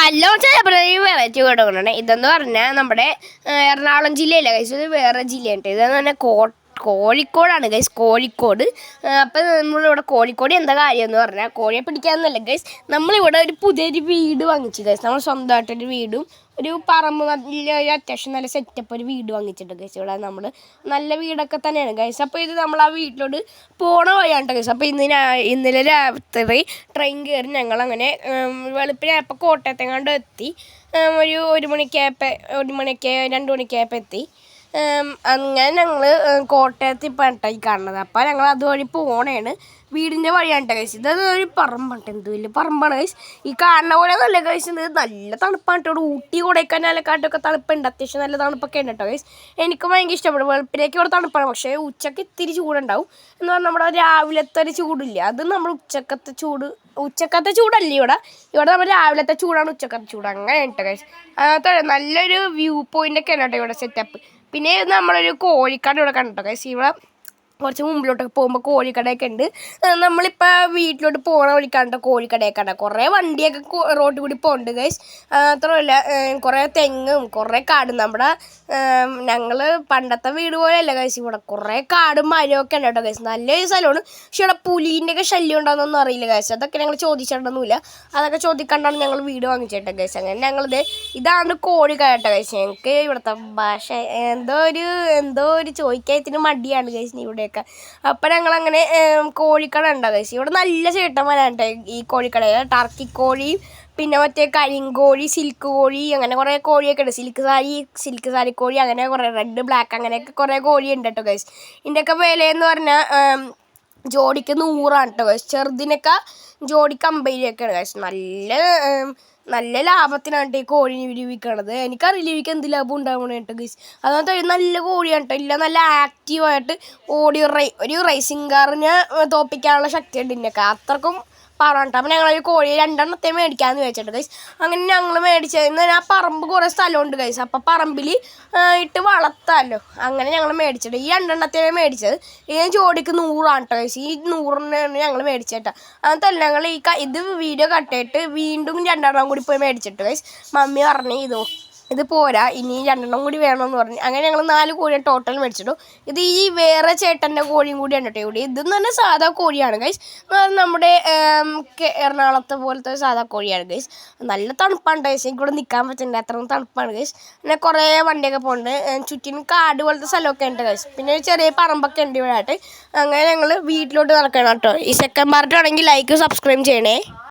Hello ഈ variety കൊടുക്കണേ. ഇതെന്ന് പറഞ്ഞാൽ നമ്മുടെ എറണാകുളം ജില്ലയിലെ ഗൈസ്, ഇത് വേറെ ജില്ലയുണ്ട്. ഇതെന്ന് പറഞ്ഞാൽ കോഴിക്കോടാണ് ഗൈസ്, കോഴിക്കോട്. അപ്പം നമ്മളിവിടെ കോഴിക്കോട് എന്താ കാര്യം എന്ന് പറഞ്ഞാൽ, കോഴിയെ പിടിക്കാമെന്നല്ല ഗൈസ്, നമ്മളിവിടെ ഒരു പുതിയൊരു വീട് വാങ്ങിച്ചു ഗൈസ്. നമ്മൾ സ്വന്തമായിട്ടൊരു വീടും ഒരു പറമ്പ് അത്യാവശ്യം നല്ല സെറ്റപ്പ് ഒരു വീട് വാങ്ങിച്ചിട്ടുണ്ട് ഗൈസ്. ഇവിടെ നമ്മൾ നല്ല വീടൊക്കെ തന്നെയാണ് ഗൈസ്. അപ്പോൾ ഇത് നമ്മൾ ആ വീട്ടിലോട്ട് പോണ വഴിയാണ് ഗൈസ്. അപ്പോൾ ഇന്നലെ രാത്രി ട്രെയിൻ കയറി ഞങ്ങളങ്ങനെ വെളുപ്പിനായപ്പോൾ കോട്ടയത്തെങ്ങാണ്ട് എത്തി. ഒരു മണിക്കായപ്പോൾ 2 മണിക്കായപ്പോൾ എത്തി. അങ്ങനെ ഞങ്ങൾ കോട്ടയത്ത് ഇപ്പം ഈ കാണുന്നത്. അപ്പോൾ ഞങ്ങൾ അതുവഴി പോണേണ്, വീടിൻ്റെ വഴിയാണ് കഴിച്ചത്. ഇതത് ഒരു പറമ്പാണ്, എന്ത് വലിയ പറമ്പാണ് കഴിച്ച്. ഈ കാണുന്ന പോലെ നല്ല കഴിച്ചത്. നല്ല തണുപ്പാണ് കേട്ടോ. ഊട്ടി കൊടൈക്കനാലൊക്കെ തണുപ്പുണ്ട്, അത്യാവശ്യം നല്ല തണുപ്പൊക്കെ ഉണ്ട് കേട്ടോ കഴിച്ച്. എനിക്ക് ഭയങ്കര ഇഷ്ടപ്പെടും. വെളുപ്പിലേക്ക് ഇവിടെ തണുപ്പാണ്, പക്ഷേ ഉച്ചക്ക് ഇത്തിരി ചൂടുണ്ടാവും. എന്ന് പറഞ്ഞാൽ നമ്മുടെ രാവിലത്തെ ഒരു ചൂടില്ല, അത് നമ്മൾ ഉച്ചക്കത്തെ ചൂടല്ല ഇവിടെ നമ്മൾ രാവിലത്തെ ചൂടാണ്, ഉച്ചക്കത്തെ ചൂട് അങ്ങനെ കേട്ടോ കഴിച്ച്. നല്ലൊരു വ്യൂ പോയിൻ്റൊക്കെയാണ് കേട്ടോ ഇവിടെ സെറ്റപ്പ്. പിന്നെ നമ്മളൊരു കോഴിക്കട ഇവിടെ കണ്ടോ ഗൈസ്. ഇവിടെ കുറച്ച് മുമ്പിലോട്ടൊക്കെ പോകുമ്പോൾ കോഴിക്കടയൊക്കെ ഉണ്ട്. നമ്മളിപ്പോൾ വീട്ടിലോട്ട് പോകണ വഴിക്കാണ്ട കോഴിക്കടയൊക്കെ ഉണ്ട്. കുറേ വണ്ടിയൊക്കെ റോഡിൽ കൂടി പോകുന്നുണ്ട് ഗൈസ്. മാത്രമല്ല കുറേ തെങ്ങും കുറേ കാടും. നമ്മുടെ ഞങ്ങൾ പണ്ടത്തെ വീട് പോലെയല്ല ഗൈസ്, ഇവിടെ കുറേ കാടും മരമൊക്കെ ഉണ്ട് കേട്ടോ ഗൈസ്. നല്ലൊരു സ്ഥലമാണ്. പക്ഷെ ഇവിടെ പുലീൻ്റെയൊക്കെ ശല്യം ഉണ്ടാകുന്നൊന്നും അറിയില്ല ഗൈസ്. അതൊക്കെ ഞങ്ങൾ ചോദിച്ചിട്ടൊന്നുമില്ല. അതൊക്കെ ചോദിക്കാണ്ടാണ് ഞങ്ങൾ വീട് വാങ്ങിച്ചിട്ട് ഗൈസ്. അങ്ങനെ ഇതാണ് കോഴിക്കട കേട്ടോ ഗൈസ്. ഞങ്ങൾക്ക് ഇവിടുത്തെ ഭാഷ എന്തോ ഒരു ചോദിക്കാത്തിന് മടിയാണ് ഗൈസ് ഇവിടെയൊക്കെ. അപ്പം ഞങ്ങളങ്ങനെ കോഴിക്കട ഉണ്ടാകും ഗൈസ്. ഇവിടെ നല്ല ചേട്ടന്മാരാണ് ഈ കോഴിക്കട. ടർക്കി കോഴി, പിന്നെ മറ്റേ കരിങ്കോഴി, സിൽക്ക് കോഴി, അങ്ങനെ കുറേ കോഴിയൊക്കെ ഉണ്ട്. സിൽക്ക് സാരി കോഴി, അങ്ങനെ കുറേ റെഡ് ബ്ലാക്ക് അങ്ങനെയൊക്കെ കുറേ കോഴിയുണ്ട് കേട്ടോ ഗൈസ്. ഇതിൻ്റെയൊക്കെ വിലയെന്ന് പറഞ്ഞാൽ ജോഡിക്ക് 100 കേട്ടോ ഗൈസ്. ചെറുതിനൊക്കെ ജോഡിക്ക് 50 രൂപയൊക്കെയാണ് ഗൈസ്. നല്ല ലാഭത്തിനാണ് ഈ കോഴി വിൽക്കണത്. എനിക്കറിയില്ല ഇവയ്ക്ക് എന്ത് ലാഭം ഉണ്ടാവണം കേട്ടോ ഗൈസ്. അതുകൊണ്ട് നല്ല കോഴിയാണ് കേട്ടോ. ഇല്ല, നല്ല ആക്റ്റീവായിട്ട് ഒരു റേസിംഗ് കാറിനെ തോൽപ്പിക്കാനുള്ള ശക്തിയുണ്ട് ഇതിനൊക്കെ. അത്രക്കും പറഞ്ഞിട്ട് അപ്പം ഞങ്ങളൊരു കോഴി 2 മേടിക്കാമെന്ന് വെച്ചിട്ട് ഗൈസ്. അങ്ങനെ ഞങ്ങൾ മേടിച്ചതെന്ന് ആ പറമ്പ് കുറേ സ്ഥലമുണ്ട് ഗൈസ്. അപ്പം പറമ്പിൽ ഇട്ട് വളർത്താമല്ലോ, അങ്ങനെ ഞങ്ങൾ മേടിച്ചിട്ട് ഈ 2 മേടിച്ചത്. ഈ ജോഡിക്ക് 100 കേട്ടോ ഗൈസ്. ഈ 100 ഞങ്ങൾ മേടിച്ചേട്ടാ. അതല്ല ഞങ്ങൾ ഇത് വീഡിയോ കട്ടിട്ട് വീണ്ടും 2 കൂടി പോയി മേടിച്ചിട്ട് ഗൈസ്. മമ്മി പറഞ്ഞു ഇത് പോരാ, ഇനി 2 കൂടി വേണമെന്ന് പറഞ്ഞു. അങ്ങനെ ഞങ്ങൾ 4 കോഴിയെ ടോട്ടൽ മേടിച്ചിട്ടു. ഇത് ഈ വേറെ ചേട്ടൻ്റെ കോഴിയും കൂടിയാണ് കേട്ടോ ഇവിടെ. ഇതെന്ന് പറഞ്ഞാൽ സാധാ കോഴിയാണ് ഗൈസ്. നമ്മുടെ എറണാകുളത്തെ പോലത്തെ സാധാ കോഴിയാണ് ഗൈസ്. നല്ല തണുപ്പാണ് ഗൈസ്. എനിക്കിവിടെ നിൽക്കാൻ പറ്റുന്നില്ല, അത്രയും തണുപ്പാണ് ഗൈസ്. പിന്നെ കുറേ വണ്ടിയൊക്കെ പോകുന്നുണ്ട്. ചുറ്റിനും കാട് പോലത്തെ സ്ഥലമൊക്കെ ഉണ്ട് ഗൈസ്. പിന്നെ ചെറിയ പറമ്പൊക്കെ ഉണ്ട് ഇവിടെ ആയിട്ട്. അങ്ങനെ ഞങ്ങൾ വീട്ടിലോട്ട് നടക്കണം കേട്ടോ. ഈ സെക്കൻഡ് പാർട്ട് ആണെങ്കിൽ ലൈക്ക് സബ്സ്ക്രൈബ് ചെയ്യണേ.